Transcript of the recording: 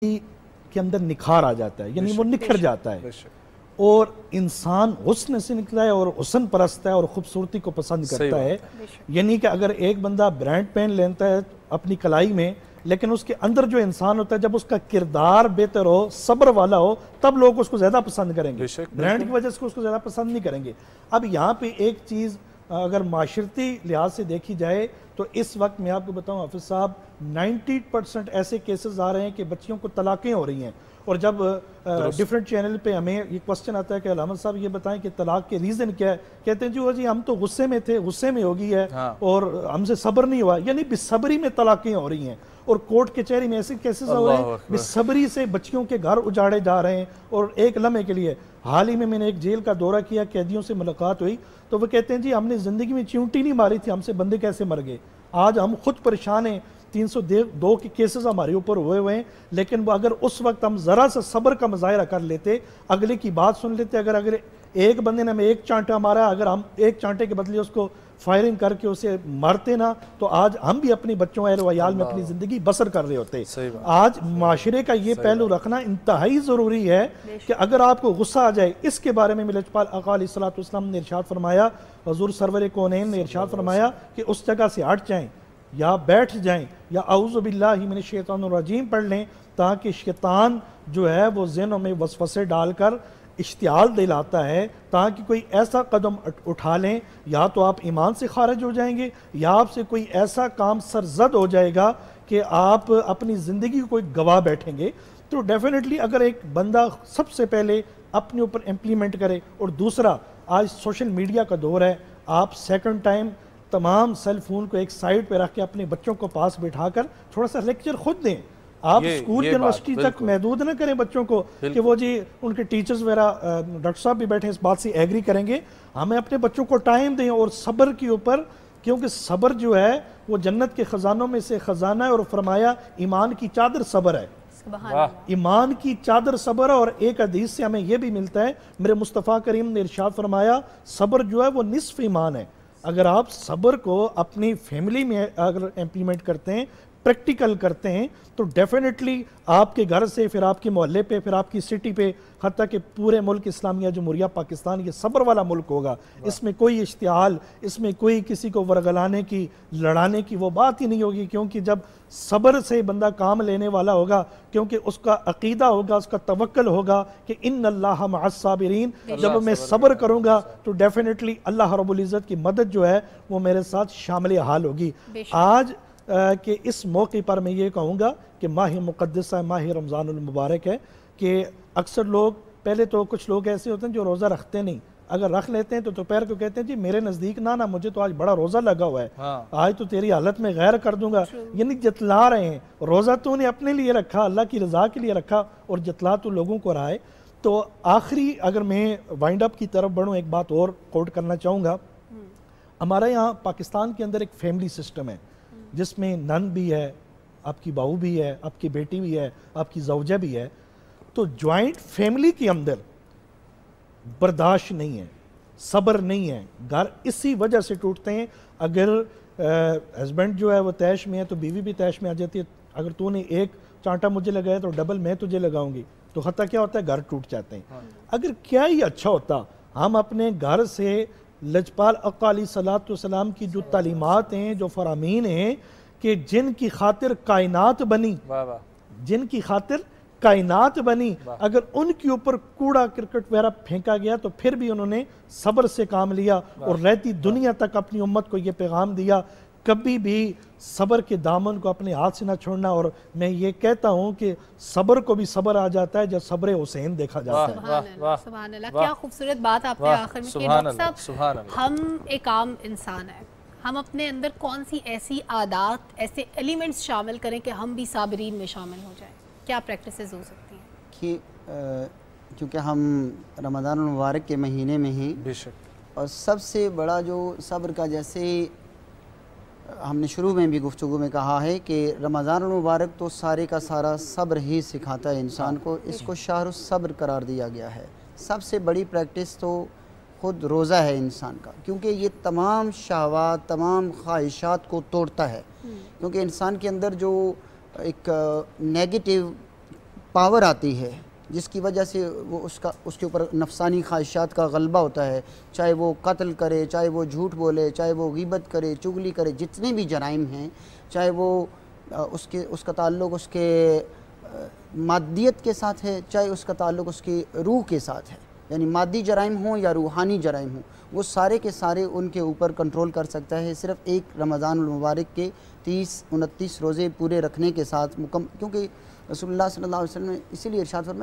کے اندر نکھار آ جاتا ہے، یعنی وہ نکھر جاتا ہے اور انسان حسن سے نکلا ہے اور حسن پرست ہے اور خوبصورتی کو پسند کرتا ہے. یعنی کہ اگر ایک بندہ برانڈ پین لیتا ہے اپنی کلائی میں، لیکن اس کے اندر جو انسان ہوتا ہے جب اس کا کردار بہتر ہو، صبر والا ہو، تب لوگ اس کو زیادہ پسند کریں گے. برانڈ کی وجہ سے اس کو زیادہ پسند نہیں کریں گے. اب یہاں پہ ایک چیز اگر معاشرتی لحاظ سے دیکھی جائے تو اس وقت میں آپ کو بتاؤں حافظ صاحب 90% ایسے کیسز آ رہے ہیں کہ بچیوں کو طلاقیں ہو رہی ہیں. اور جب ڈیفرنٹ چینل پہ ہمیں یہ کوسچن آتا ہے کہ علامہ صاحب یہ بتائیں کہ طلاق کے ریزن کیا ہے، کہتے ہیں جی ہم تو غصے میں تھے، غصے میں ہو گئی ہے اور ہم سے صبر نہیں ہوا. یعنی بے صبری میں طلاقیں ہو رہی ہیں اور کورٹ کچہری میں ایسے کیسز ہو رہے ہیں بے صبری سے بچیوں کے گھر اجاڑے جا رہے ہیں. اور ایک لمحے کے لیے حال ہی میں نے ایک جیل کا دورہ کیا، قیدیوں سے ملاقات ہوئی تو وہ کہتے ہیں جی ہم نے زندگی میں چیونٹی نہیں ماری تھی، ہم سے بندے کیسے مر گئے. آج ہم خود پریشان ہیں، 302 کے کیسز ہمارے اوپر ہوئے ہیں، لیکن وہ اگر اس وقت ہم ذرا سا صبر کا مظاہرہ کر لیتے، اگلے کی بات سن لیتے، اگر ایک بندے نے ہمیں ایک چانٹا مارا، اگر ہم ایک چانٹے کے بدلے اس کو فائرنگ کر کے اسے مارتے نا، تو آج ہم بھی اپنی بچوں اہل وعیال میں اپنی زندگی بسر کر رہے ہوتے. آج معاشرے کا یہ پہلو رکھنا انتہائی ضروری ہے کہ اگر آپ کو غصہ آ جائے. اس کے بارے میں لجپال آقا علیہ السلام نے ارشاد فرمایا، حضور سرور کونین نے ارشاد فرمایا کہ اس جگہ سے ہٹ جائیں یا بیٹھ جائیں یا اعوذ باللہ من الشیطان الرجیم پڑھ لیں، تاکہ شیطان جو ہے وہ ذہنوں میں وسوسے ڈال کر اشتعال دلاتا ہے، تاکہ کوئی ایسا قدم اٹھا لیں یا تو آپ ایمان سے خارج ہو جائیں گے یا آپ سے کوئی ایسا کام سرزد ہو جائے گا کہ آپ اپنی زندگی کو کوئی گواہ بیٹھیں گے. تو ڈیفینیٹلی اگر ایک بندہ سب سے پہلے اپنے اوپر امپلیمنٹ کرے، اور دوسرا آج سوشل میڈیا کا دور ہے، آپ سیکنڈ ٹائم تمام سیل فون کو ایک سائڈ پہ رکھ کے اپنے بچوں کو پاس بٹھا کر تھوڑا سا لیکچر خود دیں. آپ اسکول یونیورسٹی تک محدود نہ کریں بچوں کو کہ وہ جی ان کے ٹیچرز وغیرہ، ڈاکٹر صاحب بھی بیٹھے اس بات سے ایگری کریں گے. ہمیں اپنے بچوں کو ٹائم دیں اور صبر کے اوپر، کیونکہ صبر جو ہے وہ جنت کے خزانوں میں سے خزانہ ہے. اور فرمایا ایمان کی چادر صبر ہے، ایمان کی چادر صبر ہے. اور ایک حدیث سے ہمیں یہ بھی ملتا ہے، میرے مصطفیٰ کریم نے ارشاد فرمایا صبر جو ہے وہ نصف ایمان ہے. اگر آپ صبر کو اپنی فیملی میں اگر امپلیمنٹ کرتے ہیں، پریکٹیکل کرتے ہیں، تو ڈیفینیٹلی آپ کے گھر سے، پھر آپ کے محلے پہ، پھر آپ کی سٹی پہ، حتیٰ کہ پورے ملک اسلامیہ جمہوریہ پاکستان یہ صبر والا ملک ہوگا. اس میں کوئی اشتعال، اس میں کوئی کسی کو ورگلانے کی، لڑانے کی وہ بات ہی نہیں ہوگی. کیونکہ جب صبر سے بندہ کام لینے والا ہوگا، کیونکہ اس کا عقیدہ ہوگا، اس کا توکل ہوگا کہ ان اللہ مع الصابرین، جب میں صبر کروں گا تو ڈیفینیٹلی اللہ رب العزت کی مدد جو ہے وہ میرے ساتھ شامل حال ہوگی. آج کہ اس موقع پر میں یہ کہوں گا کہ ماہ مقدسہ، ماہ رمضان المبارک ہے، کہ اکثر لوگ، پہلے تو کچھ لوگ ایسے ہوتے ہیں جو روزہ رکھتے نہیں، اگر رکھ لیتے ہیں تو دوپہر کو کہتے ہیں جی میرے نزدیک نہ مجھے تو آج بڑا روزہ لگا ہوا ہے، آج تو تیری حالت میں غیر کر دوں گا. یعنی جتلا رہے ہیں. روزہ تو انہیں اپنے لیے رکھا، اللہ کی رضا کے لیے رکھا، اور جتلا تو لوگوں کو رہا ہے. تو آخری اگر میں وائنڈ اپ کی طرف بڑھوں، ایک بات اور کوٹ کرنا چاہوں گا. ہمارے یہاں پاکستان کے اندر ایک فیملی سسٹم ہے جس میں نن بھی ہے، آپ کی بہو بھی ہے، آپ کی بیٹی بھی ہے، آپ کی زوجہ بھی ہے. تو جوائنٹ فیملی کے اندر برداشت نہیں ہے، صبر نہیں ہے، گھر اسی وجہ سے ٹوٹتے ہیں. اگر ہسبینڈ جو ہے وہ تیش میں ہے تو بیوی بھی تیش میں آ جاتی ہے. اگر تو نے ایک چانٹا مجھے لگایا تو ڈبل میں تجھے لگاؤں گی، تو خطہ کیا ہوتا ہے؟ گھر ٹوٹ جاتے ہیں. اگر کیا ہی اچھا ہوتا ہم اپنے گھر سے لجپال آقا علیہ السلام کی جو تعلیمات ہیں، جو فرامین ہیں، کہ جن کی خاطر کائنات بنی، جن کی خاطر کائنات بنی، اگر ان کے اوپر کوڑا کرکٹ وغیرہ پھینکا گیا تو پھر بھی انہوں نے صبر سے کام لیا اور رہتی دنیا تک اپنی امت کو یہ پیغام دیا کبھی بھی صبر کے دامن کو اپنے ہاتھ سے نہ چھوڑنا. اور میں یہ کہتا ہوں کہ صبر کو بھی صبر آ جاتا ہے جب صبر حسین دیکھا جاتا ہے. سبحان اللہ، کیا خوبصورت بات آپ نے آخر میں کی. ڈاکٹر صاحب، ہم ایک عام انسان ہیں، ہم اپنے اندر کون سی ایسی عادات، ایسے ایلیمنٹس شامل کریں کہ ہم بھی صابرین میں شامل ہو جائیں؟ کیا پریکٹسز ہو سکتی ہیں؟ کہ چونکہ ہم رمضان المبارک کے مہینے میں ہیں، اور سب سے بڑا جو صبر کا، جیسے ہم نے شروع میں بھی گفتگو میں کہا ہے کہ رمضان المبارک تو سارے کا سارا صبر ہی سکھاتا ہے انسان کو. اس کو شہر الصبر قرار دیا گیا ہے. سب سے بڑی پریکٹس تو خود روزہ ہے انسان کا، کیونکہ یہ تمام شہوات، تمام خواہشات کو توڑتا ہے. کیونکہ انسان کے اندر جو ایک نیگیٹو پاور آتی ہے جس کی وجہ سے وہ اس کے اوپر نفسانی خواہشات کا غلبہ ہوتا ہے، چاہے وہ قتل کرے، چاہے وہ جھوٹ بولے، چاہے وہ غیبت کرے، چغلی کرے، جتنے بھی جرائم ہیں، چاہے وہ اس کا تعلق اس کے مادیت کے ساتھ ہے، چاہے اس کا تعلق اس کی روح کے ساتھ ہے، یعنی مادی جرائم ہوں یا روحانی جرائم ہوں، وہ سارے کے سارے ان کے اوپر کنٹرول کر سکتا ہے صرف ایک رمضان المبارک کے 30-29 روزے پورے رکھنے کے ساتھ کیونکہ رسول اللہ صلی اللہ علیہ وسلم نے اسی لیے ارشاد فرمایا